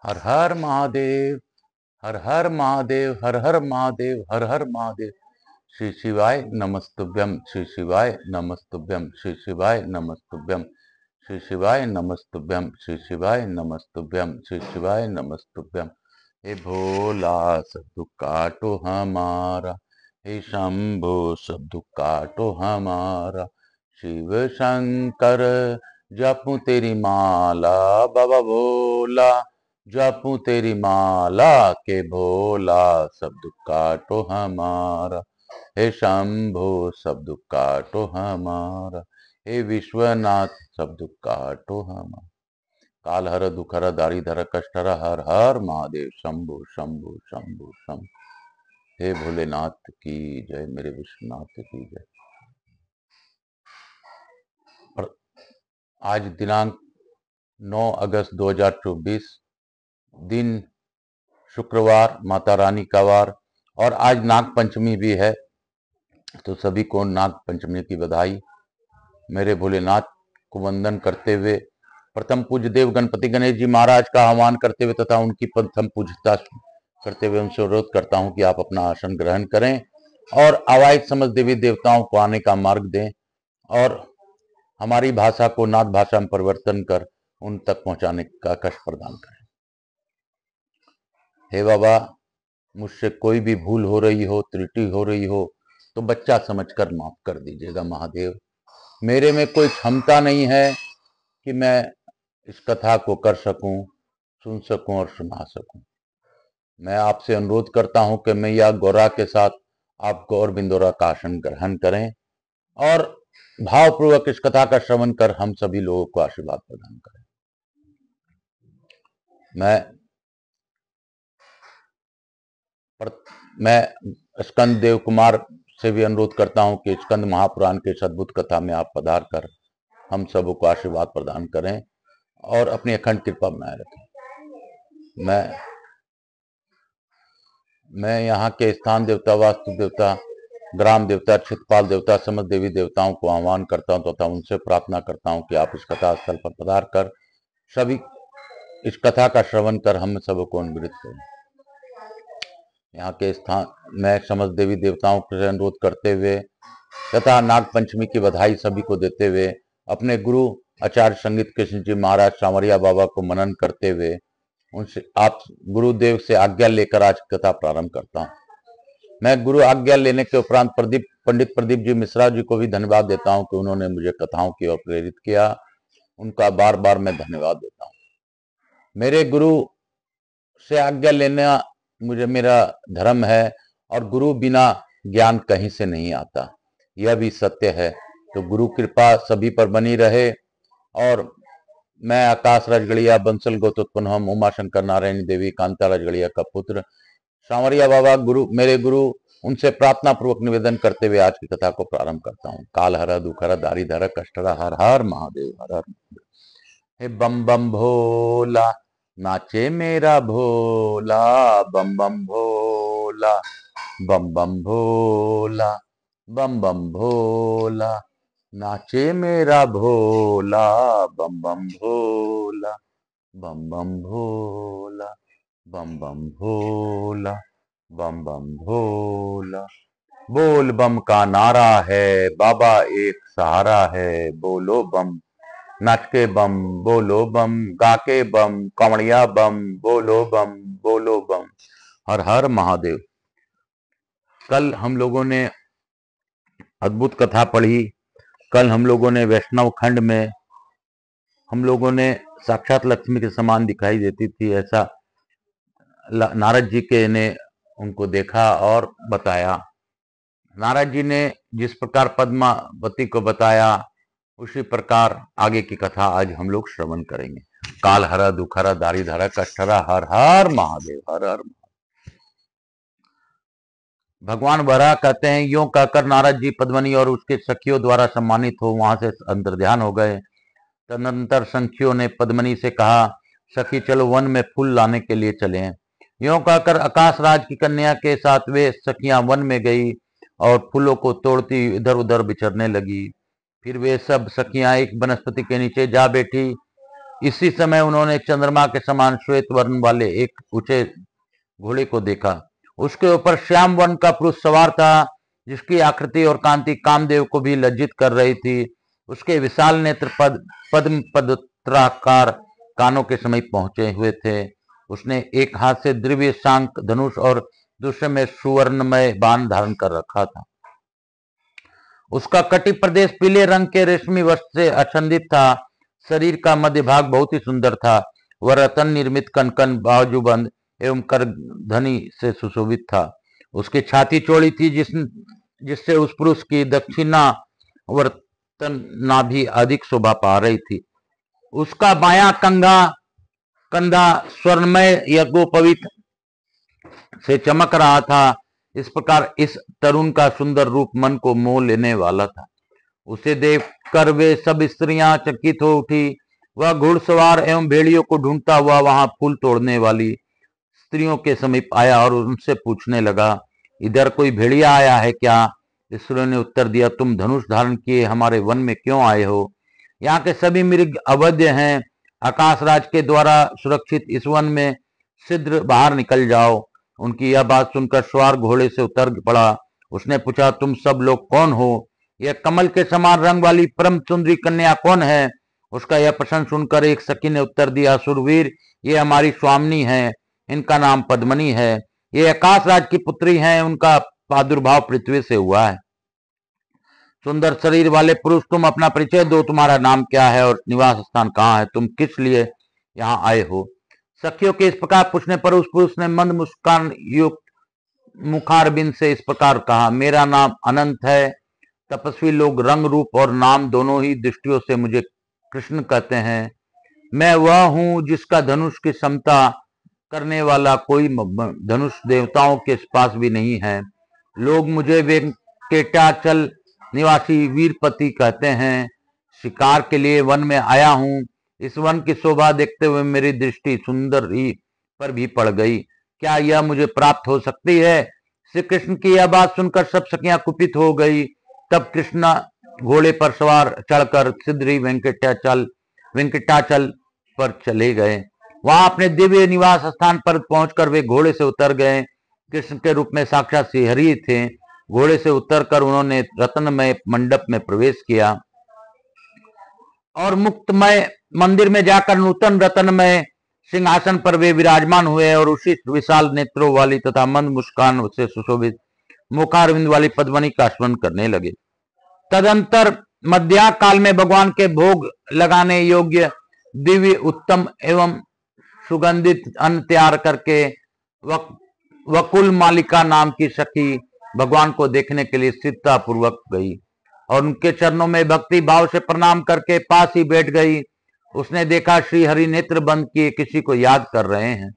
हर हर महादेव, हर हर महादेव, हर हर महादेव, हर हर महादेव। श्री शिवाय नमस्तुभ्यम, श्री शिवाय नमस्तुभ्यम, श्री शिवाय नमस्तुभ्यम, श्री शिवाय नमस्तुभ्यम, श्री शिवाय नमस्तुभ्यम, श्री शिवाय नमस्तुभ्यम। हे भोला सब दुख काटो हमारा, हे शंभो सब दुख काटो हमारा। शिव शंकर जपूं तेरी माला, बाबा भोला जपूं तेरी माला के भोला सब दुख काटो हमारा। हे शंभो सब दुख काटो हमारा, हे विश्वनाथ सब दुख काटो हमारा। काल हर दुख हर दारी धर कष्ट हर, हर हर महादेव शंभु शंभु शंभु शंभु। हे भोलेनाथ की जय, मेरे विश्वनाथ की जय। आज दिनांक 9 अगस्त 2024, दिन शुक्रवार, माता रानी का वार, और आज नाग पंचमी भी है। तो सभी को नाग पंचमी की बधाई। मेरे भोलेनाथ को वंदन करते हुए प्रथम पूज्य देव गणपति गणेश जी महाराज का आह्वान करते हुए तथा उनकी प्रथम पूजता करते हुए उनसे अनुरोध करता हूं कि आप अपना आसन ग्रहण करें और आवाहित समस्त देवी देवताओं को आने का मार्ग दें और हमारी भाषा को नाथ भाषा में परिवर्तन कर उन तक पहुंचाने का कष्ट प्रदान करें। हे बाबा, मुझसे कोई भी भूल हो रही हो, त्रुटि हो रही हो तो बच्चा समझकर माफ कर दीजिएगा महादेव। मेरे में कोई क्षमता नहीं है कि मैं इस कथा को कर सकूं, सुन सकूं और सुना सकूं। मैं आपसे अनुरोध करता हूं कि मैया गौरा के साथ आप गौर बिंदोरा का आसन ग्रहण करें और भावपूर्वक इस कथा का श्रवण कर हम सभी लोगों को आशीर्वाद प्रदान करें। मैं स्कंद देव कुमार से भी अनुरोध करता हूं कि स्कंद महापुराण के इस अद्भुत कथा में आप पधार कर हम सबों को आशीर्वाद प्रदान करें और अपनी अखंड कृपा बनाए रखें। मैं यहाँ के स्थान देवता, वास्तु देवता, ग्राम देवता, क्षेत्रपाल देवता, समस्त देवी देवताओं को आह्वान करता हूँ तथा उनसे प्रार्थना करता हूँ कि आप इस कथा स्थल पर पधार कर सभी इस कथा का श्रवण कर हम सबको अनुग्रहित करें। यहाँ के स्थान मैं समस्त देवी देवताओं से अनुरोध करते हुए तथा नाग पंचमी की बधाई सभी को देते हुए अपने गुरु आचार्य संगीत कृष्ण जी महाराज सांवरिया बाबा को मनन करते हुए उनसे आप गुरुदेव से आज्ञा लेकर आज कथा प्रारंभ करता हूँ। मैं गुरु आज्ञा लेने के उपरांत पंडित प्रदीप जी मिश्रा जी को भी धन्यवाद देता हूँ कि उन्होंने मुझे कथाओं की ओर प्रेरित किया। उनका बार बार मैं धन्यवाद देता हूँ। मेरे गुरु से आज्ञा लेना मुझे मेरा धर्म है और गुरु बिना ज्ञान कहीं से नहीं आता, यह भी सत्य है। तो गुरु कृपा सभी पर बनी रहे। और मैं आकाश राजगढ़िया बंसल गोत्रोत्पन्न हम उमा शंकर नारायण देवी कांता राजगढ़िया का पुत्र सांवरिया बाबा मेरे गुरु, उनसे प्रार्थना पूर्वक निवेदन करते हुए आज की कथा को प्रारंभ करता हूँ। काल हर दुख हर दारी धर कष्ट हर, हर हर महादेव, हर हर महादेव। हे बम बम भोला नाचे मेरा भोला, बम बम भोला, बम बम भोला, बम बम भोला नाचे मेरा भोला, बम बम भोला, बम बम भोला, बम बम भोला, बम बम भोला। बोल बम का नारा है, बाबा एक सहारा है। बोलो बम, नाच के बम, बोलो बम, गा के बम, कमड़िया बम, बोलो बम, बोलो बम। हर हर महादेव। कल हम लोगों ने अद्भुत कथा पढ़ी। कल हम लोगों ने वैष्णव खंड में हम लोगों ने साक्षात लक्ष्मी के समान दिखाई देती थी ऐसा नारद जी के ने उनको देखा और बताया। नारद जी ने जिस प्रकार पद्मावती को बताया उसी प्रकार आगे की कथा आज हम लोग श्रवण करेंगे। काल हर दुख हर दारी धर कष्ट हर, हर हर महादेव, हर हर। भगवान वराह कहते हैं, यूं कहकर नारद जी पद्मनी और उसके सखियों द्वारा सम्मानित हो वहां से अंतर्ध्यान हो गए। तदनंतर सखियों ने पद्मनी से कहा, सखी चलो वन में फूल लाने के लिए चलें। यूं कहकर आकाश राज की कन्या के साथ वे सखियां वन में गई और फूलों को तोड़ती इधर उधर बिछड़ने लगी। फिर वे सब सखियां एक वनस्पति के नीचे जा बैठी इसी समय उन्होंने चंद्रमा के समान श्वेत वर्ण वाले एक ऊंचे घोड़े को देखा। उसके ऊपर श्याम वर्ण का पुरुष सवार था, जिसकी आकृति और कांति कामदेव को भी लज्जित कर रही थी। उसके विशाल नेत्र पद्म पदत्राकार कानों के समीप पहुंचे हुए थे। उसने एक हाथ से दिव्य शांक धनुष और दूसरे में सुवर्णमय बाण धारण कर रखा था। उसका कटी प्रदेश पीले रंग के रेशमी वस्त्र से आच्छादित था। शरीर का मध्य भाग बहुत ही सुंदर था। वह रतन निर्मित कनकन, बाजूबंद एवं करधनी से सुशोभित था। उसकी छाती चौड़ी थी, जिससे उस पुरुष की दक्षिणा वर्तन नाभि अधिक शोभा पा रही थी। उसका बायां कंधा स्वर्णमय यज्ञोपवीत से चमक रहा था। इस प्रकार इस तरुण का सुंदर रूप मन को मोह लेने वाला था। उसे देखकर वे सब स्त्रियां चकित हो उठी। वह घुड़सवार एवं भेड़ियों को ढूंढता हुआ वहां फूल तोड़ने वाली स्त्रियों के समीप आया और उनसे पूछने लगा, इधर कोई भेड़िया आया है क्या? स्त्रियों ने उत्तर दिया, तुम धनुष धारण किए हमारे वन में क्यों आए हो? यहाँ के सभी मृग अवैध हैं। आकाशराज के द्वारा सुरक्षित इस वन में शीघ्र बाहर निकल जाओ। उनकी यह बात सुनकर सवार घोड़े से उतर पड़ा। उसने पूछा, तुम सब लोग कौन हो? यह कमल के समान रंग वाली परम सुंदरी कन्या कौन है? उसका यह प्रश्न सुनकर एक सखी ने उत्तर दिया, सुरवीर, ये हमारी स्वामिनी है। इनका नाम पद्मनी है। ये आकाशराज की पुत्री हैं। उनका प्रादुर्भाव पृथ्वी से हुआ है। सुंदर शरीर वाले पुरुष, तुम अपना परिचय दो। तुम्हारा नाम क्या है और निवास स्थान कहाँ है? तुम किस लिए यहाँ आए हो? सखियों के इस प्रकार पूछने पर उस पुरुष ने मंद मुस्कान युक्त मुखारबिंद से इस प्रकार कहा, मेरा नाम अनंत है। तपस्वी लोग रंग रूप और नाम दोनों ही दृष्टियों से मुझे कृष्ण कहते हैं। मैं वह हूं जिसका धनुष की क्षमता करने वाला कोई धनुष देवताओं के पास भी नहीं है। लोग मुझे वेंकटाचल निवासी वीरपति कहते हैं। शिकार के लिए वन में आया हूं। इस वन की शोभा देखते हुए मेरी दृष्टि सुंदर ही पर भी पड़ गई। क्या यह मुझे प्राप्त हो सकती है? श्री कृष्ण की यह बात सुनकर सब सखियां कुपित हो गई। तब कृष्ण घोड़े पर सवार चढ़कर शीघ्र ही वेंकटाचल पर चले गए। वहां अपने दिव्य निवास स्थान पर पहुंचकर वे घोड़े से उतर गए। कृष्ण के रूप में साक्षात श्रीहरि थे। घोड़े से उतरकर उन्होंने रत्नमय मंडप में प्रवेश किया और मुक्तमय मंदिर में जाकर नूतन रत्नमय सिंहासन पर वे विराजमान हुए और उसी विशाल नेत्रों वाली तथा मंद मुस्कान से सुशोभित मुखारविंद वाली पद्मनी का स्मरण करने लगे। तदंतर मध्याह्न काल में भगवान के भोग लगाने योग्य दिव्य उत्तम एवं सुगंधित अन्न तैयार करके वकुल मालिका नाम की सखी भगवान को देखने के लिए स्थिरता पूर्वक गई और उनके चरणों में भक्ति भाव से प्रणाम करके पास ही बैठ गई। उसने देखा श्री हरि नेत्र बंद किए किसी को याद कर रहे हैं।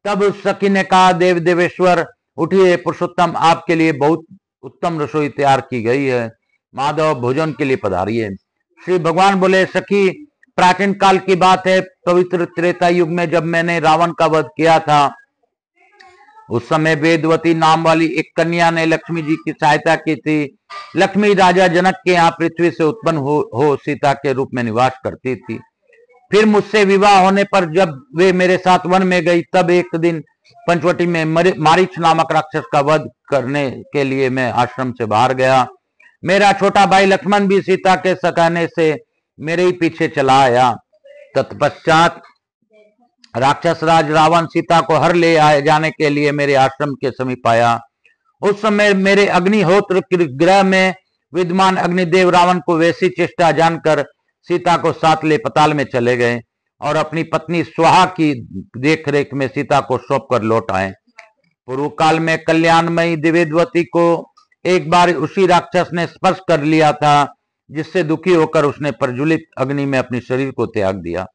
तब उस सखी ने कहा, देव देवेश्वर उठिए, पुरुषोत्तम आपके लिए बहुत उत्तम रसोई तैयार की गई है। माधव भोजन के लिए पधारिए। श्री भगवान बोले, सखी, प्राचीन काल की बात है। पवित्र त्रेता युग में जब मैंने रावण का वध किया था, उस समय वेदवती नाम वाली एक कन्या ने लक्ष्मी जी की सहायता की थी। लक्ष्मी राजा जनक के यहाँ पृथ्वी से उत्पन्न हो सीता के रूप में निवास करती थी। फिर मुझसे विवाह होने पर जब वे मेरे साथ वन में गई, तब एक दिन पंचवटी में मारीच नामक राक्षस का वध करने के लिए मैं आश्रम से बाहर गया। मेरा छोटा भाई लक्ष्मण भी सीता के कहने से मेरे ही पीछे चला आया। तत्पश्चात राक्षस राज रावण सीता को हर ले आए जाने के लिए मेरे आश्रम के समीप आया। उस समय मेरे अग्निहोत्र गृह में विद्यमान अग्निदेव रावण को वैसी चेष्टा जानकर सीता को साथ ले पताल में चले गए और अपनी पत्नी स्वाहा की देखरेख में सीता को सौंप कर लौट आए। पूर्व काल में कल्याणमयी दिव्यवती को एक बार उसी राक्षस ने स्पर्श कर लिया था, जिससे दुखी होकर उसने प्रज्वलित अग्नि में अपने शरीर को त्याग दिया।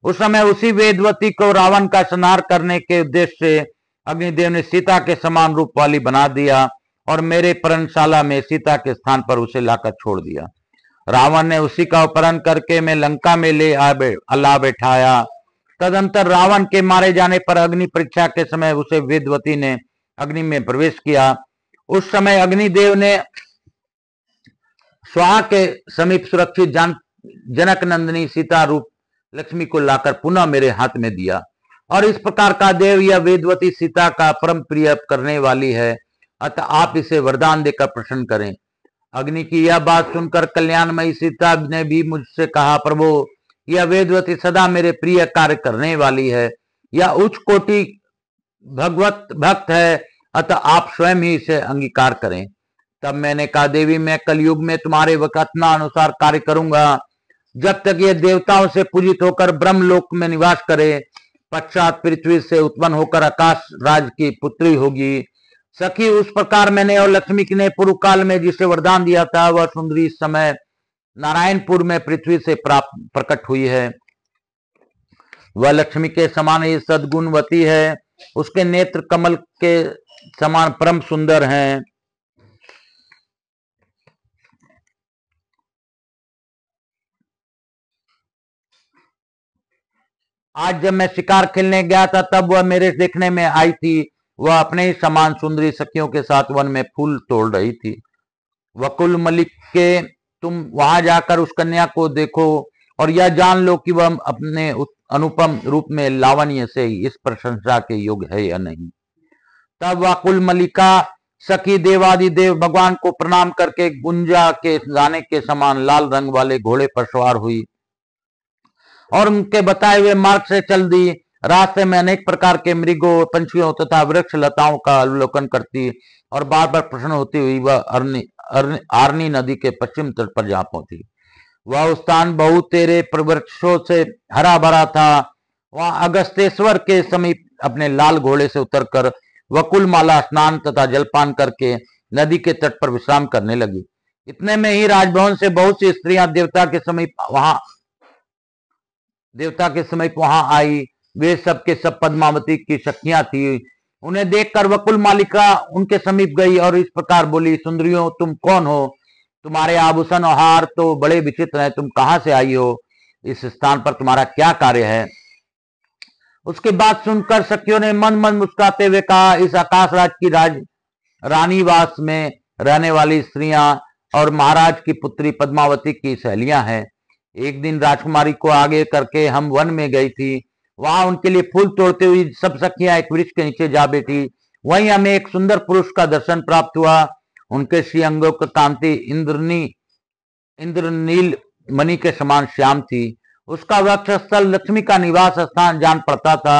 उस समय उसी वेदवती को रावण का संहार करने के उद्देश्य से अग्निदेव ने सीता के समान रूप वाली बना दिया और मेरे पर्णशाला में सीता के स्थान पर उसे लाकर छोड़ दिया। रावण ने उसी का अपहरण करके मैं लंका में ले ला बैठाया। तदंतर रावण के मारे जाने पर अग्नि परीक्षा के समय उसे वेदवती ने अग्नि में प्रवेश किया। उस समय अग्निदेव ने स्वाहा के समीप सुरक्षित जनक नंदिनी सीता रूप लक्ष्मी को लाकर पुनः मेरे हाथ में दिया। और इस प्रकार का देव यह वेदवती सीता का परम प्रिय करने वाली है, अतः आप इसे वरदान देकर प्रसन्न करें। अग्नि की यह बात सुनकर कल्याणमयी सीता ने भी मुझसे कहा, प्रभु यह वेदवती सदा मेरे प्रिय कार्य करने वाली है, यह उच्च कोटि भगवत भक्त है, अतः आप स्वयं ही इसे अंगीकार करें। तब मैंने कहा, देवी मैं कलयुग में तुम्हारे वकतना अनुसार कार्य करूंगा, जब तक ये देवताओं से पूजित होकर ब्रह्मलोक में निवास करे, पश्चात पृथ्वी से उत्पन्न होकर आकाश राज की पुत्री होगी। सखी उस प्रकार मैंने और लक्ष्मी ने पूर्व काल में जिसे वरदान दिया था, वह सुंदरी इस समय नारायणपुर में पृथ्वी से प्राप्त प्रकट हुई है। वह लक्ष्मी के समान ही सद्गुणवती है, उसके नेत्र कमल के समान परम सुंदर हैं। आज जब मैं शिकार खेलने गया था, तब वह मेरे देखने में आई थी। वह अपने ही समान सुंदरी सखियों के साथ वन में फूल तोड़ रही थी। वकुल मलिक के, तुम वहां जाकर उस कन्या को देखो और यह जान लो कि वह अपने अनुपम रूप में लावण्य से इस प्रशंसा के योग्य है या नहीं। तब वकुल मलिका सखी देवादिदेव भगवान को प्रणाम करके गुंजा के गाने के समान लाल रंग वाले घोड़े पर सवार हुई और उनके बताए हुए मार्ग से चल दी। रास्ते में अनेक प्रकार के मृगों, पंछियों तथा वृक्ष लताओं का अवलोकन करती और बार बार प्रसन्न होती हुई वह आरनी नदी के पश्चिम तट पर जा पहुंची। वह स्थान बहुत तेरे वृक्षों से हरा भरा था। वहां अगस्तेश्वर के समीप अपने लाल घोड़े से उतरकर वकुलमाला स्नान तथा जलपान करके नदी के तट पर विश्राम करने लगी। इतने में ही राजभवन से बहुत सी स्त्रियां देवता के समीप वहां आई। वे सब के सब पद्मावती की सखियां थी। उन्हें देखकर वकुल मालिका उनके समीप गई और इस प्रकार बोली, सुंदरियों तुम कौन हो? तुम्हारे आभूषण और हार तो बड़े विचित्र हैं, तुम कहां से आई हो? इस स्थान पर तुम्हारा क्या कार्य है? उसके बाद सुनकर सखियों ने मन मन मुस्कुराते हुए कहा, इस आकाश राज की रानीवास में रहने वाली स्त्रियां और महाराज की पुत्री पद्मावती की सहेलियां हैं। एक दिन राजकुमारी को आगे करके हम वन में गई थी। वहां उनके लिए फूल तोड़ते हुए सब सखियां एक वृक्ष के नीचे जा बैठी। वहीं हमें एक सुंदर पुरुष का दर्शन प्राप्त हुआ। उनके श्री अंगों की कांति इंद्रनील मणि के समान श्याम थी। उसका वक्ष स्थल लक्ष्मी का निवास स्थान जान पड़ता था।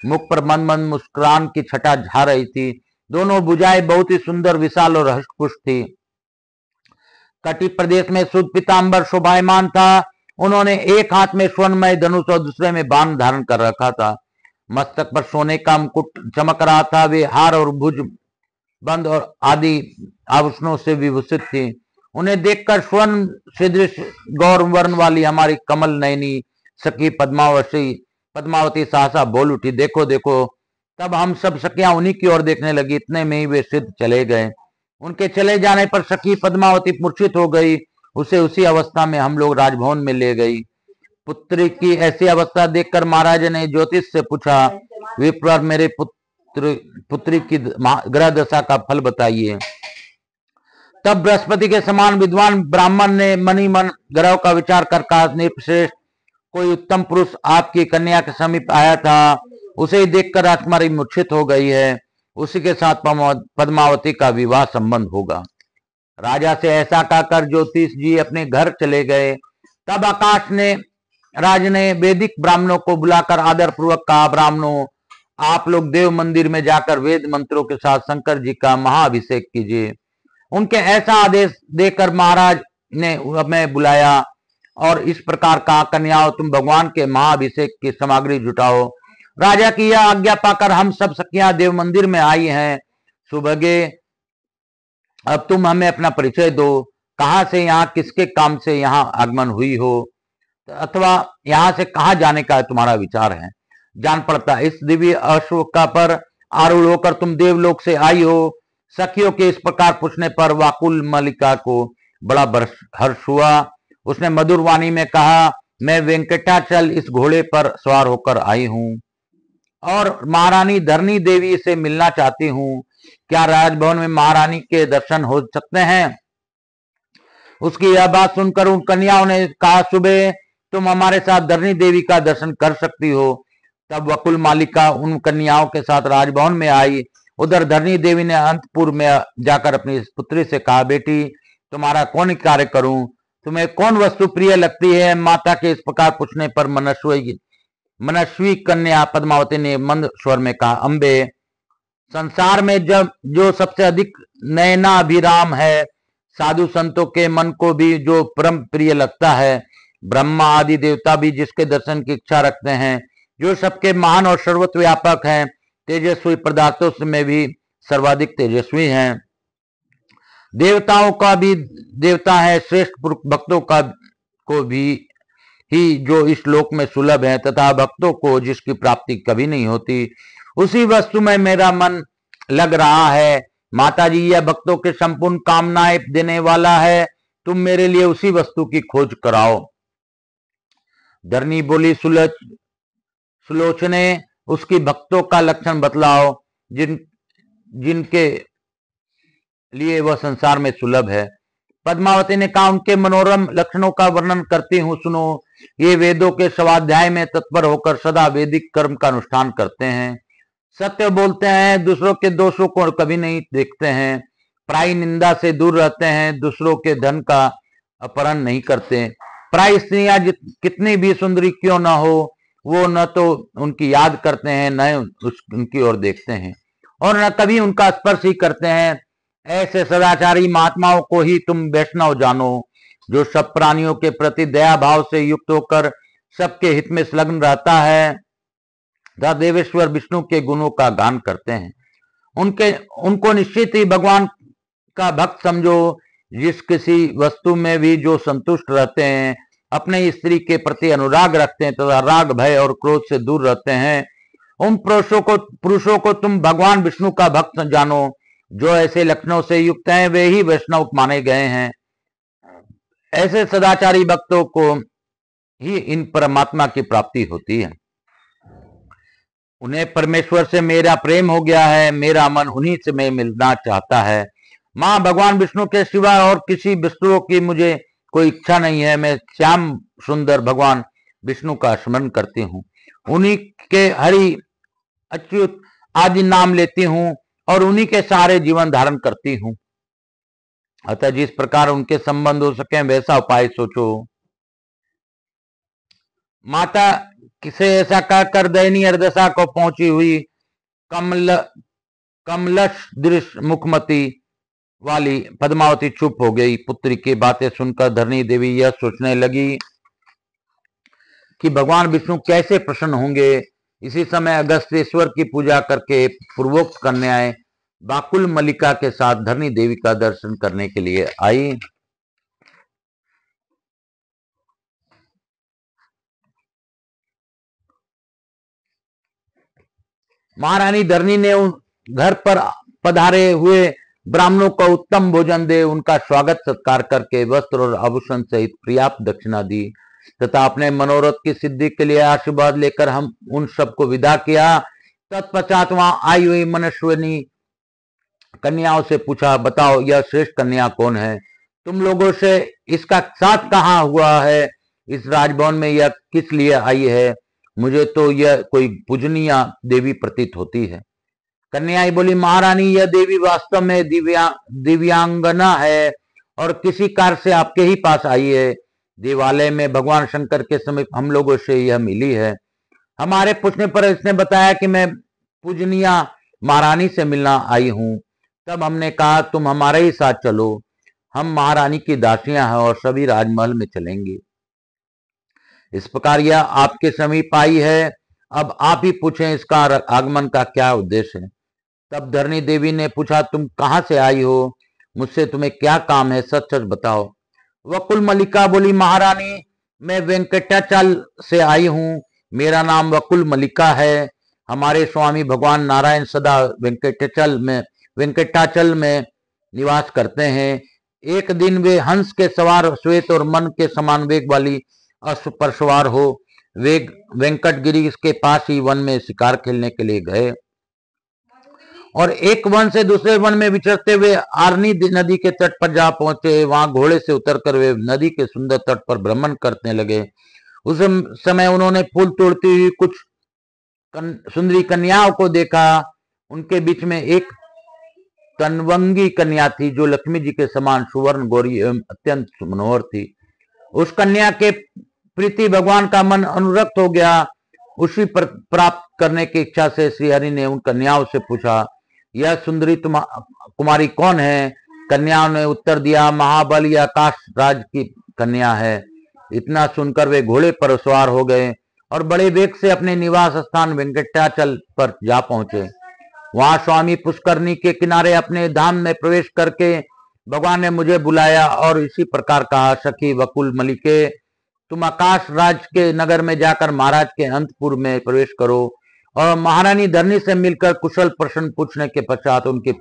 मुख पर मन मन मुस्कुरान की छटा झा रही थी। दोनों भुजाएं बहुत ही सुंदर, विशाल और हष्टपुष्ट थी। कटी प्रदेश में शुद्ध पीतांबर शोभायमान था। उन्होंने एक हाथ में स्वर्णमय धनुष और दूसरे में बाण धारण कर रखा था। मस्तक पर सोने का मुकुट चमक रहा था। वे हार और भुज बंद और आदि आभूषणों से विभूषित थी। उन्हें देखकर स्वर्ण सदृश गौर वर्ण वाली हमारी कमल नयनी सखी पद्मावती सहसा बोल उठी, देखो देखो। तब हम सब सखियां उन्हीं की ओर देखने लगी। इतने में ही वे सिद्ध चले गए। उनके चले जाने पर सखी पद्मावती मूर्छित हो गई। उसे उसी अवस्था में हम लोग राजभवन में ले गई। पुत्री की ऐसी अवस्था देखकर महाराज ने ज्योतिष से पूछा, विप्र मेरे पुत्री की ग्रह दशा का फल बताइए। तब बृहस्पति के समान विद्वान ब्राह्मण ने मनी मन ग्रह का विचार कर कहा, निर्श्रेष्ठ कोई उत्तम पुरुष आपकी कन्या के समीप आया था। उसे ही देखकर राजकुमारी मूर्छित हो गई है। उसी के साथ पद्मावती का विवाह संबंध होगा। राजा से ऐसा कहकर ज्योतिष जी अपने घर चले गए। तब राज ने वैदिक ब्राह्मणों को बुलाकर आदर पूर्वक कहा, ब्राह्मणों आप लोग देव मंदिर में जाकर वेद मंत्रों के साथ शंकर जी का महाअभिषेक कीजिए। उनके ऐसा आदेश देकर महाराज ने हमें बुलाया और इस प्रकार कहा, कन्याओं तुम भगवान के महाअभिषेक की सामग्री जुटाओ। राजा की यह आज्ञा पाकर हम सब सखियां देव मंदिर में आई हैं। सुभगे अब तुम हमें अपना परिचय दो। कहां से यहाँ, किसके काम से यहाँ आगमन हुई हो, अथवा यहाँ से कहां जाने का तुम्हारा विचार है? जान पड़ता इस दिव्य अश्व का पर आरूढ़ होकर तुम देवलोक से आई हो। सखियों के इस प्रकार पूछने पर वाकुल मलिका को बड़ा हर्ष हुआ। उसने मधुर वाणी में कहा, मैं वेंकटाचल इस घोड़े पर सवार होकर आई हूं और महारानी धरणी देवी से मिलना चाहती हूं। क्या राजभवन में महारानी के दर्शन हो सकते हैं? उसकी यह बात सुनकर उन कन्याओं ने कहा, सुबह तुम हमारे साथ धरनी देवी का दर्शन कर सकती हो। तब वकुल मालिका उन कन्याओं के साथ राजभवन में आई। उधर धरनी देवी ने अंतपुर में जाकर अपनी पुत्री से कहा, बेटी तुम्हारा कौन कार्य करूं, तुम्हें कौन वस्तु प्रिय लगती है। माता के इस प्रकार पूछने पर मनस्वी कन्या पद्मावती ने मंद स्वर में कहा, अम्बे संसार में जब जो सबसे अधिक नयनाभिराम है, साधु संतों के मन को भी जो परम प्रिय लगता है, ब्रह्मा आदि देवता भी जिसके दर्शन की इच्छा रखते हैं, जो सबके महान और सर्वत्र व्यापक हैं, तेजस्वी पदार्थों में भी सर्वाधिक तेजस्वी हैं, देवताओं का भी देवता है, श्रेष्ठ भक्तों का को भी ही जो इस लोक में सुलभ है, तथा भक्तों को जिसकी प्राप्ति कभी नहीं होती, उसी वस्तु में मेरा मन लग रहा है। माताजी, यह भक्तों के संपूर्ण कामनाएं देने वाला है, तुम मेरे लिए उसी वस्तु की खोज कराओ। धरनी बोली, सुलोचने उसकी भक्तों का लक्षण बतलाओ जिनके लिए वह संसार में सुलभ है। पद्मावती ने कहा, उनके मनोरम लक्षणों का वर्णन करती हूँ, सुनो। ये वेदों के स्वाध्याय में तत्पर होकर सदा वैदिक कर्म का अनुष्ठान करते हैं, सत्य बोलते हैं, दूसरों के दोषों को कभी नहीं देखते हैं, प्राय निंदा से दूर रहते हैं, दूसरों के धन का अपहरण नहीं करते। प्राय स्त्रियां कितनी भी सुंदरी क्यों न हो, वो न तो उनकी याद करते हैं, न उनकी ओर देखते हैं, और न कभी उनका स्पर्श ही करते हैं। ऐसे सदाचारी महात्माओं को ही तुम वैष्णव जानो, जो सब प्राणियों के प्रति दया भाव से युक्त होकर सबके हित में संलग्न रहता है, तथा देवेश्वर विष्णु के गुणों का गान करते हैं। उनको निश्चित ही भगवान का भक्त समझो। जिस किसी वस्तु में भी जो संतुष्ट रहते हैं, अपने स्त्री के प्रति अनुराग रखते हैं, तथा राग भय और क्रोध से दूर रहते हैं, उन पुरुषों को तुम भगवान विष्णु का भक्त जानो। जो ऐसे लक्षणों से युक्त हैं, वे ही वैष्णव माने गए हैं। ऐसे सदाचारी भक्तों को ही इन परमात्मा की प्राप्ति होती है। उन्हें परमेश्वर से मेरा प्रेम हो गया है, मेरा मन उन्हीं से मैं मिलना चाहता है। मां, भगवान विष्णु के सिवा और किसी वस्तुओं की मुझे कोई इच्छा नहीं है। मैं श्याम सुंदर भगवान विष्णु का स्मरण करती हूँ, उन्हीं के हरि अच्युत आदि नाम लेती हूँ और उन्हीं के सहारे जीवन धारण करती हूँ। अतः जिस प्रकार उनके संबंध हो सके वैसा उपाय सोचो। माता किसे ऐसा कहकर दयनीय दशा को पहुंची हुई कमलश दृश्य मुखमती वाली पद्मावती चुप हो गई। पुत्री की बातें सुनकर धरनी देवी यह सोचने लगी कि भगवान विष्णु कैसे प्रसन्न होंगे। इसी समय अगस्त्येश्वर की पूजा करके पूर्वोक्त कन्याएं बाकुल मल्लिका के साथ धरनी देवी का दर्शन करने के लिए आई। महारानी धरनी ने उन घर पर पधारे हुए ब्राह्मणों को उत्तम भोजन दे उनका स्वागत सत्कार करके वस्त्र और आभूषण सहित पर्याप्त दक्षिणा दी तथा अपने मनोरथ की सिद्धि के लिए आशीर्वाद लेकर हम उन सबको विदा किया। तत्पश्चात वहां आई हुई मनस्विनी कन्याओं से पूछा, बताओ यह श्रेष्ठ कन्या कौन है? तुम लोगों से इसका साथ कहाँ हुआ है? इस राजभवन में यह किस लिए आई है? मुझे तो यह कोई पूजनीय देवी प्रतीत होती है। कन्याई बोली, महारानी यह देवी वास्तव में दिव्यांगना है और किसी कार्य से आपके ही पास आई है। देवालय में भगवान शंकर के समीप हम लोगों से यह मिली है। हमारे पूछने पर इसने बताया कि मैं पूजनीय महारानी से मिलना आई हूँ। तब हमने कहा तुम हमारे ही साथ चलो, हम महारानी की दासियां हैं और सभी राजमहल में चलेंगे। इस प्रकार यह आपके समीप आई है, अब आप ही पूछें इसका आगमन का क्या उद्देश्य है। तब धरनी देवी ने पूछा, तुम कहाँ से आई हो? मुझसे तुम्हें क्या काम है? सच सच बताओ। वकुल मल्लिका बोली, महारानी मैं वेंकटाचल से आई हूँ। मेरा नाम वकुल मल्लिका है। हमारे स्वामी भगवान नारायण सदा वेंकटाचल में निवास करते हैं। एक दिन वे हंस के सवार श्वेत और मन के समान वेग वाली अश्व पर सवार हो वेंकटगिरी के पास ही वन में शिकार खेलने के लिए गए और एक वन से दूसरे वन में विचरते हुए आरनी नदी के तट पर जा पहुंचे। वहां घोड़े से उतरकर वे नदी के सुंदर तट पर भ्रमण करने लगे। उस समय उन्होंने फूल तोड़ती हुई कुछ सुंदरी कन्याओं को देखा। उनके बीच में एक तनवंगी कन्या थी जो लक्ष्मी जी के समान सुवर्ण गौरी एवं अत्यंत मनोहर थी। उस कन्या के प्रीति भगवान का मन अनुरक्त हो गया। उसी पर प्राप्त करने की इच्छा से श्री हरि ने उन कन्याओं से पूछा, यह सुंदरी कुमारी कौन है? कन्याओं ने उत्तर दिया, महाबल या आकाश राज की कन्या है। इतना सुनकर वे घोड़े पर सवार हो गए और बड़े वेग से अपने निवास स्थान वेंकटाचल पर जा पहुंचे। वहां स्वामी पुष्करनी के किनारे अपने धाम में प्रवेश करके भगवान ने मुझे बुलाया और इसी प्रकार कहा, सखी वकुल मलिके, तुम आकाश राज के नगर में जाकर महाराज के अंतपुर में प्रवेश करो और महारानी धरनी से मिलकर कुशल प्रश्न पूछने के पश्चात उनकी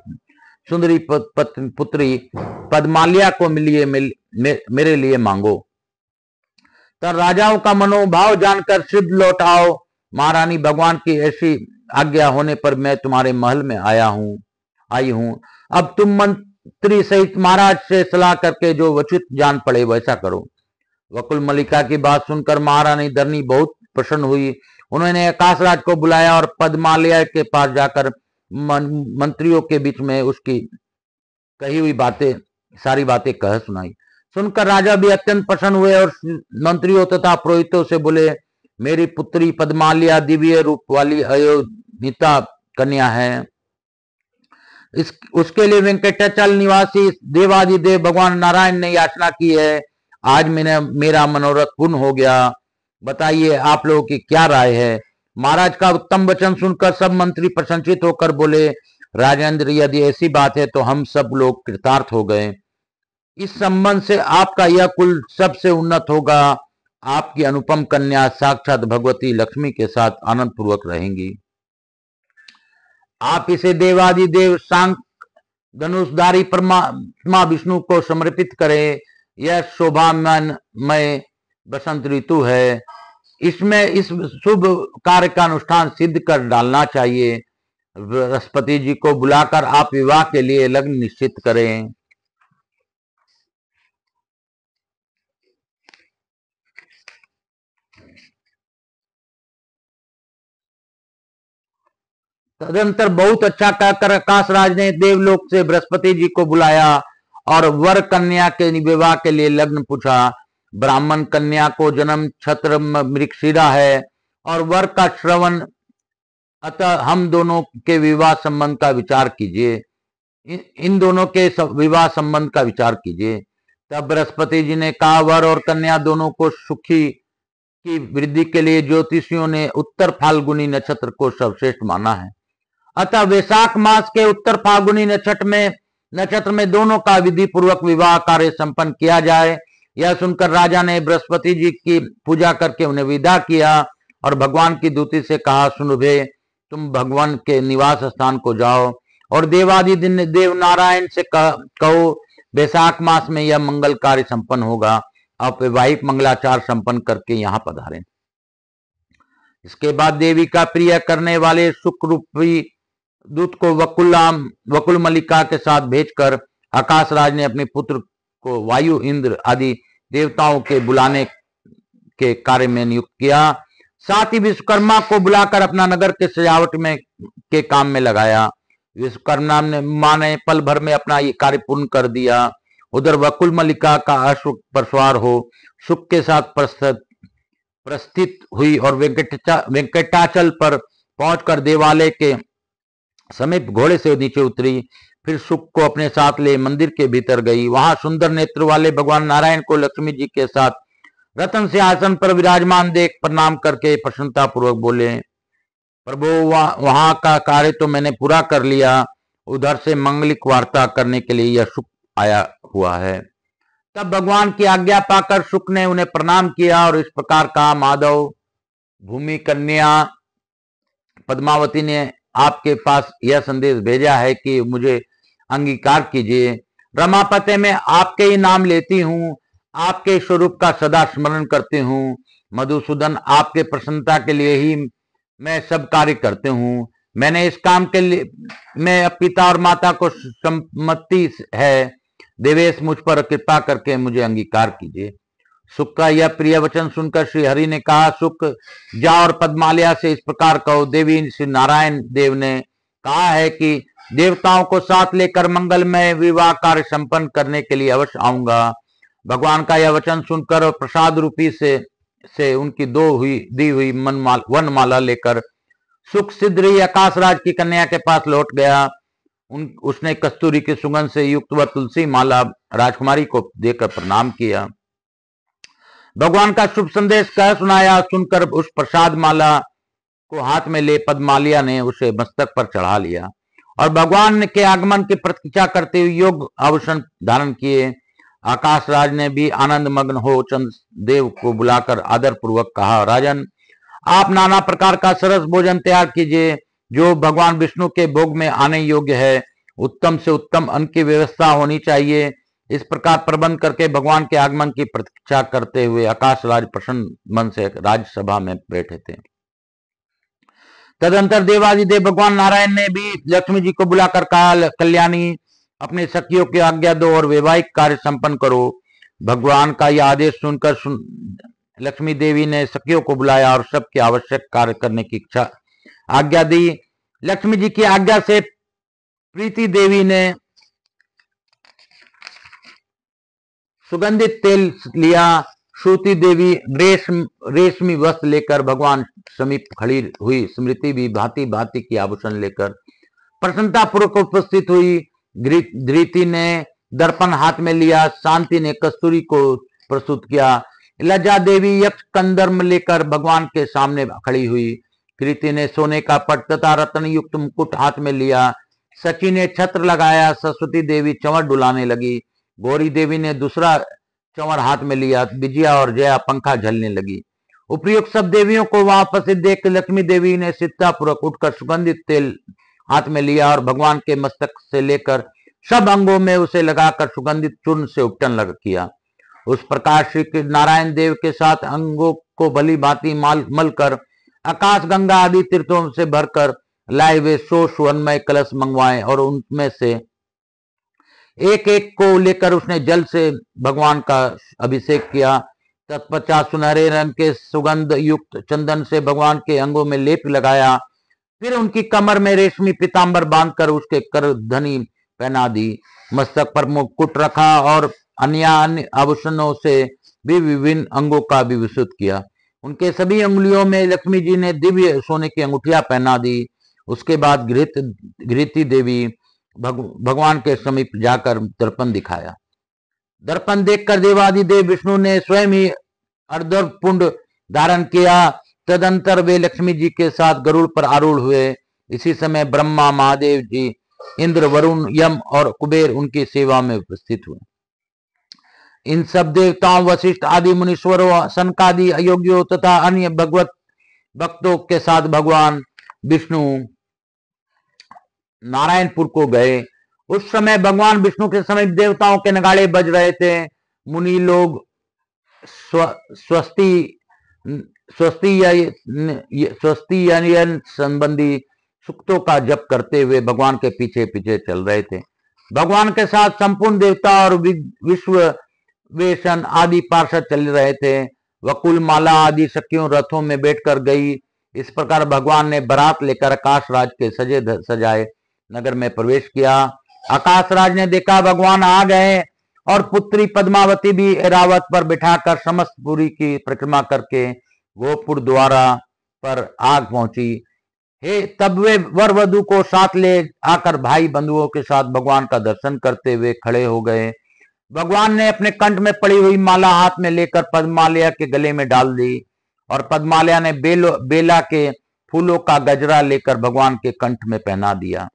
सुंदरी पुत्री पद्माल्या को मेरे लिए मांगो। तब राजाओं का मनोभाव जानकर सिद्ध लौट आओ। महारानी, भगवान की ऐसी आज्ञा होने पर मैं तुम्हारे महल में आई हूं। अब तुम मंत्री सहित महाराज से सलाह करके जो उचित जान पड़े वैसा करो। वकुल मलिका की बात सुनकर महारानी धरनी बहुत प्रसन्न हुई। उन्होंने आकाशराज को बुलाया और पद्मालय के पास जाकर मंत्रियों के बीच में उसकी कही हुई सारी बातें कह सुनाई। सुनकर राजा भी अत्यंत प्रसन्न हुए और मंत्रियों तथा पुरोहितों से बोले, मेरी पुत्री पद्मालिया दिव्य रूप वाली अयोनिता कन्या है। उसके लिए वेंकटाचल निवासी देवादिदेव भगवान नारायण ने याचना की है। आज मेरा मनोरथ पूर्ण हो गया। बताइए आप लोगों की क्या राय है? महाराज का उत्तम वचन सुनकर सब मंत्री प्रसन्नचित होकर बोले, राजेंद्र, यदि ऐसी बात है तो हम सब लोग कृतार्थ हो गए। इस संबंध से आपका यह कुल सबसे उन्नत होगा। आपकी अनुपम कन्या साक्षात भगवती लक्ष्मी के साथ आनंद पूर्वक रहेंगी। आप इसे देवादिदेव सांक धनुषधारी परमात्मा विष्णु को समर्पित करें। यह शोभामय बसंत ऋतु है। इसमें इस शुभ कार्य का अनुष्ठान सिद्ध कर डालना चाहिए। बृहस्पति जी को बुलाकर आप विवाह के लिए लग्न निश्चित करें। तदंतर बहुत अच्छा कहकर आकाशराज ने देवलोक से बृहस्पति जी को बुलाया और वर कन्या के विवाह के लिए लग्न पूछा। ब्राह्मण कन्या को जन्म छत्र मृगशिरा है और वर का श्रवण, अतः हम दोनों के विवाह संबंध का विचार कीजिए। इन दोनों के विवाह संबंध का विचार कीजिए। तब बृहस्पति जी ने कहा, वर और कन्या दोनों को सुखी की वृद्धि के लिए ज्योतिषियों ने उत्तर फाल्गुनी नक्षत्र को सर्वश्रेष्ठ माना है। अतः वैशाख मास के उत्तर फाल्गुनी नक्षत्र में दोनों का विधि पूर्वक विवाह कार्य संपन्न किया जाए। यह सुनकर राजा ने बृहस्पति जी की पूजा करके उन्हें विदा किया और भगवान की दूती से कहा, सुनभे, तुम भगवान के निवास स्थान को जाओ और देव नारायण से कहो, वैशाख मास में यह मंगल कार्य संपन्न होगा। आप वैवाहिक मंगलाचार संपन्न करके यहाँ पधारें। इसके बाद देवी का प्रिय करने वाले शुक्रूपी दूत को वकुल मलिका के साथ भेजकर आकाशराज ने अपने पुत्र को वायु, इंद्र आदि देवताओं के बुलाने के कार्य में नियुक्त किया। साथ ही विश्वकर्मा को बुलाकर अपना नगर के सजावट में के काम में लगाया। विश्वकर्मा ने पल भर में अपना ये कार्य पूर्ण कर दिया। उधर वकुल मलिका का अश्व पर सवार हो सुख के साथ प्रस्थित हुई और वेंकटाचल पर पहुंचकर देवालय के समीप घोड़े से नीचे उतरी। फिर सुख को अपने साथ ले मंदिर के भीतर गई। वहां सुंदर नेत्र वाले भगवान नारायण को लक्ष्मी जी के साथ रतन सिंहासन पर विराजमान देख प्रणाम करके प्रसन्नता पूर्वक बोले, प्रभु, वहां का कार्य तो मैंने पूरा कर लिया। उधर से मंगलिक वार्ता करने के लिए यह सुख आया हुआ है। तब भगवान की आज्ञा पाकर सुख ने उन्हें प्रणाम किया और इस प्रकार कहा, माधव, भूमि कन्या पद्मावती ने आपके पास यह संदेश भेजा है कि मुझे अंगीकार कीजिए। रमापते में आपके ही नाम लेती हूँ, आपके स्वरूप का सदा स्मरण करती हूँ। मधुसूदन, आपके प्रसन्नता के लिए ही मैं सब कार्य करते हूँ। मैंने इस काम के लिए मैं पिता और माता को सम्मति है। देवेश, मुझ पर कृपा करके मुझे अंगीकार कीजिए। सुख का यह प्रिय वचन सुनकर श्री हरि ने कहा, सुख जा और पद्मालया से इस प्रकार कहो, देवी श्री नारायण देव ने कहा है कि देवताओं को साथ लेकर मंगलमय विवाह कार्य संपन्न करने के लिए अवश्य आऊंगा। भगवान का यह वचन सुनकर और प्रसाद रूपी से उनकी दी हुई वनमाला लेकर सुख सिद्ध रही आकाशराज की कन्या के पास लौट गया। उसने कस्तूरी की सुगंध से युक्त वह तुलसी माला राजकुमारी को देकर प्रणाम किया। भगवान का शुभ संदेश कह सुनाया। सुनकर उस प्रसाद माला को हाथ में ले पद्मालिया ने उसे मस्तक पर चढ़ा लिया और भगवान के आगमन की प्रतीक्षा करते हुए योग आभूषण धारण किए। आकाशराज ने भी आनंद मग्न हो चंद्रदेव को बुलाकर आदर पूर्वक कहा, राजन, आप नाना प्रकार का सरस भोजन तैयार कीजिए जो भगवान विष्णु के भोग में आने योग्य है। उत्तम से उत्तम अन्न की व्यवस्था होनी चाहिए। इस प्रकार प्रबंध करके भगवान के आगमन की प्रतीक्षा करते हुए आकाशराज प्रसन्न मन से राज्यसभा में बैठे थे। तदंतर देवादिदेव भगवान नारायण ने भी लक्ष्मी जी को बुलाकर कहा, कल्याणी, अपने सखियों की आज्ञा दो और वैवाहिक कार्य संपन्न करो। भगवान का यह आदेश सुनकर लक्ष्मी देवी ने सखियों को बुलाया और सबके आवश्यक कार्य करने की इच्छा आज्ञा दी। लक्ष्मी जी की आज्ञा से प्रीति देवी ने सुगंधित तेल लिया। श्रुति देवी रेशमी वस्त्र लेकर भगवान समीप खड़ी हुई। स्मृति भी भांति भांति की आभूषण लेकर प्रसन्नता पूर्वक उपस्थित हुई। धृति ने दर्पण हाथ में लिया। शांति ने कस्तूरी को प्रस्तुत किया। लज्जा देवी यक्ष कंदर्म लेकर भगवान के सामने खड़ी हुई। कृति ने सोने का पट तथा रत्न युक्त मुकुट हाथ में लिया। सची ने छत्र लगाया। सरस्वती देवी चंवर डुलाने लगी। गौरी देवी ने दूसरा चंवर हाथ में लिया। विजया और जया पंखा झलने लगी। उपयुक्त सब देवियों को वहां उपस्थित देख लक्ष्मी देवी ने सिद्धापूर्वक उठकर सुगंधित तेल हाथ में लिया और भगवान के मस्तक से लेकर सब अंगों में उसे लगाकर सुगंधित चूर्ण से उपटन लग किया। उस प्रकार श्री नारायण देव के साथ अंगों को भली भांति मल कर आकाश गंगा आदि तीर्थों से भरकर लाए हुए 100 सुवर्णमय कलश मंगवाए और उनमें से एक एक को लेकर उसने जल से भगवान का अभिषेक किया। तत्पश्चात सुनहरे रंग के सुगंध युक्त चंदन से भगवान के अंगों में लेप लगाया। फिर उनकी कमर में रेशमी पीतांबर बांधकर उसके करधनी पहना दी। मस्तक पर मुकुट रखा और अन्य आभूषणों से भी विभिन्न अंगों का विभूषित किया। उनके सभी अंगुलियों में लक्ष्मी जी ने दिव्य सोने की अंगूठियां पहना दी। उसके बाद घृति देवी भगवान के समीप जाकर दर्पण दिखाया। दर्पण देखकर देवादिदेव विष्णु ने स्वयं ही अर्धपुंड धारण किया। तदंतर वे लक्ष्मी जी के साथ गरुड़ पर आरूढ़ हुए। इसी समय ब्रह्मा, महादेव जी, इंद्र, वरुण, यम और कुबेर उनकी सेवा में उपस्थित हुए। इन सब देवताओं, वशिष्ठ आदि मुनीश्वरों, सनकादि अयोग्यों तथा अन्य भगवत भक्तों के साथ भगवान विष्णु नारायणपुर को गए। उस समय भगवान विष्णु के समीप देवताओं के नगाड़े बज रहे थे। मुनि लोग स्वस्ति संबंधी सूक्तों का जप करते हुए भगवान के पीछे पीछे चल रहे थे। भगवान के साथ संपूर्ण देवता और विश्व वेशन आदि पार्षद चल रहे थे। वकुल माला आदि सखियों रथों में बैठकर गई। इस प्रकार भगवान ने बारात लेकर आकाशराज के सजे सजाए नगर में प्रवेश किया। आकाशराज ने देखा भगवान आ गए और पुत्री पद्मावती भी ऐरावत पर बिठाकर समस्त पुरी की परिक्रमा करके गोपुर द्वारा पर आग पहुंची। तब वे वर वधु को साथ ले आकर भाई बंधुओं के साथ भगवान का दर्शन करते हुए खड़े हो गए। भगवान ने अपने कंठ में पड़ी हुई माला हाथ में लेकर पद्मालया के गले में डाल दी और पद्मालया ने बेला के फूलों का गजरा लेकर भगवान के कंठ में पहना दिया।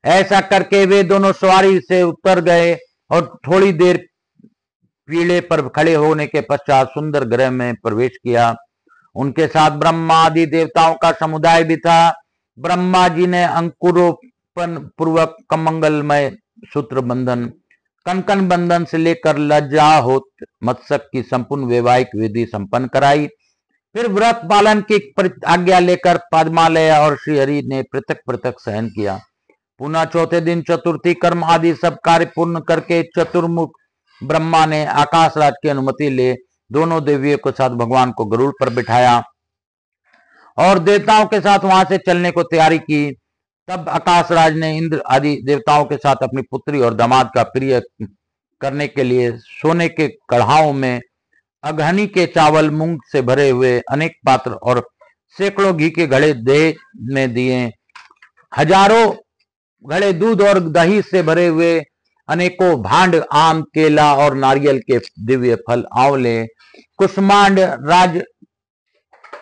ऐसा करके वे दोनों सवारी से उतर गए और थोड़ी देर पीढ़े पर खड़े होने के पश्चात सुंदर गृह में प्रवेश किया। उनके साथ ब्रह्मा आदि देवताओं का समुदाय भी था। ब्रह्मा जी ने अंकुरोपन पूर्वक कमंगलमय सूत्र बंधन, कनकन बंधन से लेकर लज्जाहोत मत्सक की संपूर्ण वैवाहिक विधि संपन्न कराई। फिर व्रत पालन की आज्ञा लेकर पद्मालया और श्रीहरि ने पृथक पृथक शयन किया। पुनः चौथे दिन चतुर्थी कर्म आदि सब कार्य पूर्ण करके चतुर्मुख ब्रह्मा ने आकाश राज की अनुमति ले दोनों देवियों के साथ भगवान को गरुड़ पर बिठाया और देवताओं के साथ वहां से चलने को तैयारी की। तब आकाश राज ने इंद्र आदि देवताओं के साथ अपनी पुत्री और दामाद का प्रिय करने के लिए सोने के कढ़ाओं में अगहनी के चावल, मूंग से भरे हुए अनेक पात्र और सैकड़ों घी के घड़े दहेज में दिए। हजारों घड़े दूध और दही से भरे हुए अनेकों भांड आम, केला और नारियल के दिव्य फल, आंवले, कुष्मांड, राज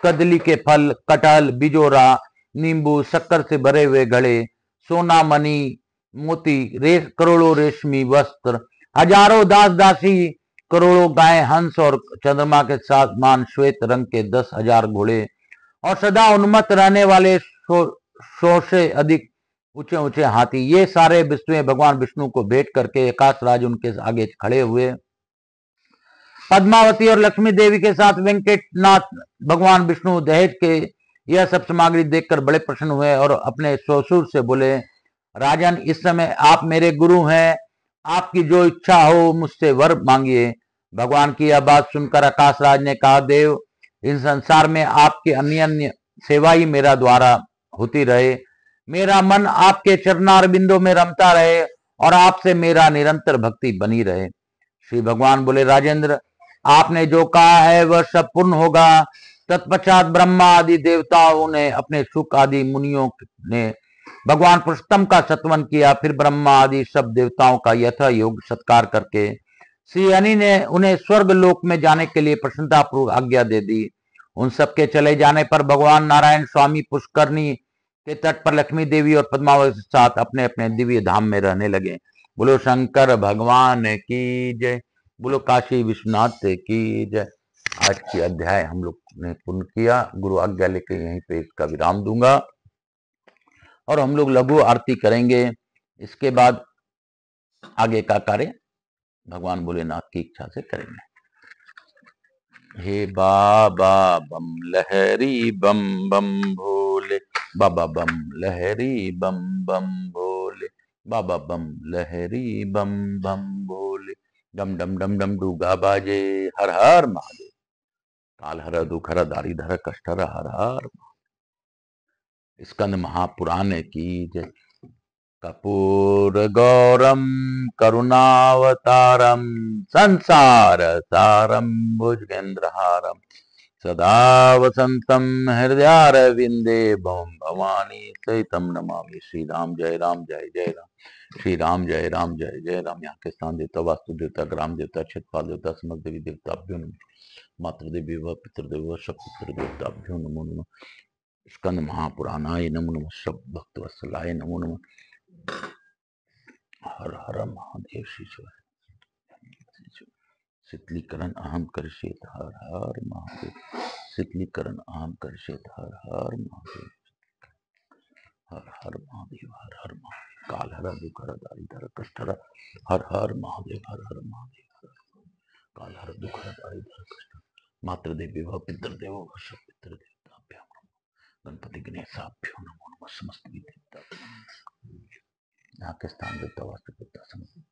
कदली के फल, कटहल, बिजोरा, नींबू, शक्कर से भरे हुए घड़े, सोना, मणि, मोती, करोड़ों रेशमी वस्त्र, हजारों दास दासी, करोड़ों गाय, हंस और चंद्रमा के समान श्वेत रंग के 10,000 घोड़े और सदा उन्मत्त रहने वाले 100 से अधिक ऊंचे ऊंचे हाथी, ये सारे वस्तुएं भगवान विष्णु को भेंट करके आकाश राज उनके आगे खड़े हुए। पद्मावती और लक्ष्मी देवी के साथ वेंकटनाथ भगवान विष्णु दहेज के यह सब सामग्री देखकर बड़े प्रसन्न हुए और अपने ससुर से बोले, राजन, इस समय आप मेरे गुरु हैं, आपकी जो इच्छा हो मुझसे वर मांगिए। भगवान की यह बात सुनकर आकाश राज ने कहा, देव, इस संसार में आपकी अन्य सेवा ही मेरा द्वारा होती रहे, मेरा मन आपके चरणारविंदों में रमता रहे और आपसे मेरा निरंतर भक्ति बनी रहे। श्री भगवान बोले, राजेंद्र, आपने जो कहा है वह सब पूर्ण होगा। तत्पश्चात ब्रह्मा आदि देवताओं ने, अपने सुख आदि मुनियों ने भगवान पुरुषोत्तम का सत्वन किया। फिर ब्रह्मा आदि सब देवताओं का यथा योग सत्कार करके श्री हरि ने उन्हें स्वर्ग लोक में जाने के लिए प्रसन्नतापूर्वक आज्ञा दे दी। उन सबके चले जाने पर भगवान नारायण स्वामी पुष्करणी के तट पर लक्ष्मी देवी और पद्मावती के साथ अपने अपने दिव्य धाम में रहने लगे। बोलो शंकर भगवान की जय, बोलो काशी विश्वनाथ की जय। आज की अध्याय हम लोग ने पूर्ण किया। गुरु आज्ञा लेकर यहीं पे इसका विराम दूंगा और हम लोग लघु आरती करेंगे। इसके बाद आगे का कार्य भगवान भोलेनाथ की इच्छा से करेंगे। हे बाबा बम लहरी बम बम भोले, बाबा बम लहरी बम बम भोले, बाबा बम लहरी बम बम भोले, डम डम डम डम डूगा बाजे, हर हर महादेव। काल हर दुख हर दारी धर कष्ट हर, हर हर। स्कंद महापुराण की जय। कपूर गौरम करुणावतारम संसार सारम भुजगेंद्रहारम सदा वसंतम हृदयारविंदे भवम भवानी सहितम नमामि। श्री राम जय राम जय जय राम, श्री राम जय राम जय जय राम। यहाँ के स्थान देवता, वास्तु देवता, ग्राम देवता, क्षेत्रपाल देवता, समस्त देवी देवताभ्यो नमः। मातृदेवी व पितृदेव शक्ति देवताभ्यो नमो नमः। स्कंद महापुराणाय नमो नमः। सब भक्त वत्सलाय नमो नमः। हर हर महादेव। श्री शीतलीकरण अहम करिष्येत, हर हर महादेव। शीतलीकरण अहम करिष्येत, हर हर महादेव, हर हर महादेव, हर हर महादेव। काल हर दुख हर दारी धर कष्ट हर, हर हर महादेव, हर हर महादेव। काल हर दुख हर दारी धर कष्ट। मातृदेवी व पितृदेव व सब पितृदेवताभ्यो नमः। गणपति गणेशाभ्यो नमो नमः। समस्त देवता यहाँ के स्थान देवता, वास्तु देवता, समस्त।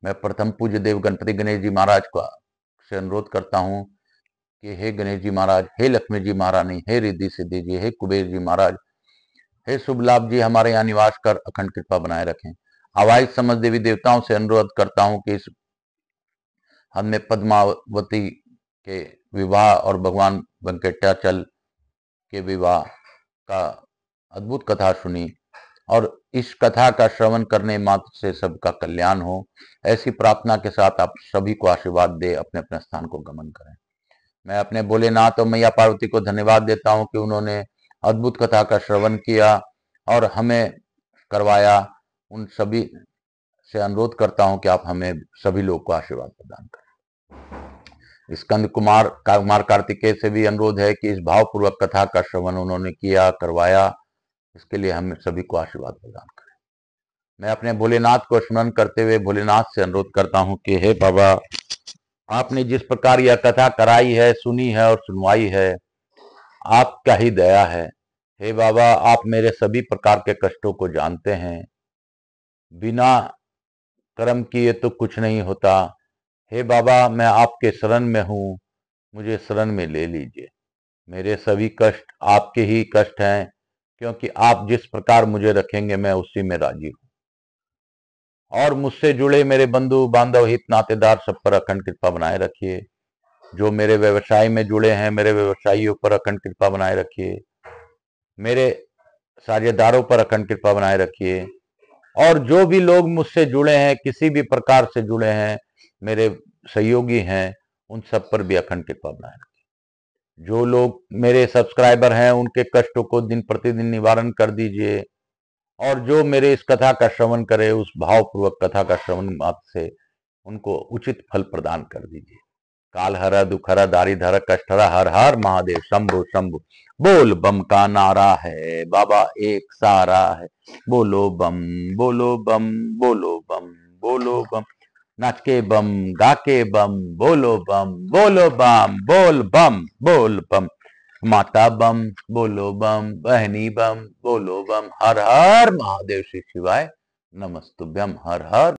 मैं प्रथम पूज्य देव गणपति गणेश जी महाराज को से अनुरोध करता हूँ कि हे गणेश जी महाराज, हे लक्ष्मी जी महारानी, हे रिद्धि सिद्धि जी, हे कुबेर जी महाराज, हे शुभ लाभ जी, हमारे यहाँ निवास कर अखंड कृपा बनाए रखें। आवाज समस्त देवी देवताओं से अनुरोध करता हूँ कि इस हमने पद्मावती के विवाह और भगवान वेंकटाचल के विवाह का अद्भुत कथा सुनी और इस कथा का श्रवण करने मात्र से सबका कल्याण हो, ऐसी प्रार्थना के साथ आप सभी को आशीर्वाद दे अपने अपने स्थान को गमन करें। मैं अपने भोलेनाथ और मैया पार्वती को धन्यवाद देता हूं कि उन्होंने अद्भुत कथा का श्रवण किया और हमें करवाया। उन सभी से अनुरोध करता हूं कि आप हमें सभी लोग को आशीर्वाद प्रदान करें। स्कंद कुमार कार्तिकेय से भी अनुरोध है कि इस भावपूर्वक कथा का श्रवण उन्होंने किया, करवाया, इसके लिए हम सभी को आशीर्वाद प्रदान करें। मैं अपने भोलेनाथ को स्मरण करते हुए भोलेनाथ से अनुरोध करता हूं कि हे बाबा, आपने जिस प्रकार यह कथा कराई है, सुनी है और सुनवाई है, आपका ही दया है। हे बाबा, आप मेरे सभी प्रकार के कष्टों को जानते हैं। बिना कर्म किए तो कुछ नहीं होता। हे बाबा, मैं आपके शरण में हूं, मुझे शरण में ले लीजिए। मेरे सभी कष्ट आपके ही कष्ट हैं, क्योंकि आप जिस प्रकार मुझे रखेंगे मैं उसी में राजी हूं। और मुझसे जुड़े मेरे बंधु बांधव हित नातेदार सब पर अखंड कृपा बनाए रखिए। जो मेरे व्यवसाय में जुड़े हैं, मेरे व्यवसायियों पर अखंड कृपा बनाए रखिए। मेरे साझेदारों पर अखंड कृपा बनाए रखिए। और जो भी लोग मुझसे जुड़े हैं, किसी भी प्रकार से जुड़े हैं, मेरे सहयोगी हैं, उन सब पर भी अखंड कृपा बनाए रखिए। जो लोग मेरे सब्सक्राइबर हैं, उनके कष्टों को दिन प्रतिदिन निवारण कर दीजिए। और जो मेरे इस कथा का श्रवण करे, उस भावपूर्वक कथा का श्रवण मात्र से उनको उचित फल प्रदान कर दीजिए। काल हर दुख हर दारिद हर कष्ट हर, हर हर महादेव शंभु शंभु। बोल बम का नारा है, बाबा एक सारा है। बोलो बम, बोलो बम, बोलो बम, बोलो बम। नाच के बम, गा के बम, बोलो बम, बोलो बम, बोल बम, बोल बम। माता बम, बोलो बम, बहनी बम, बोलो बम। हर हर महादेव श्री शिवाय नमस्तुभ्यम। हर हर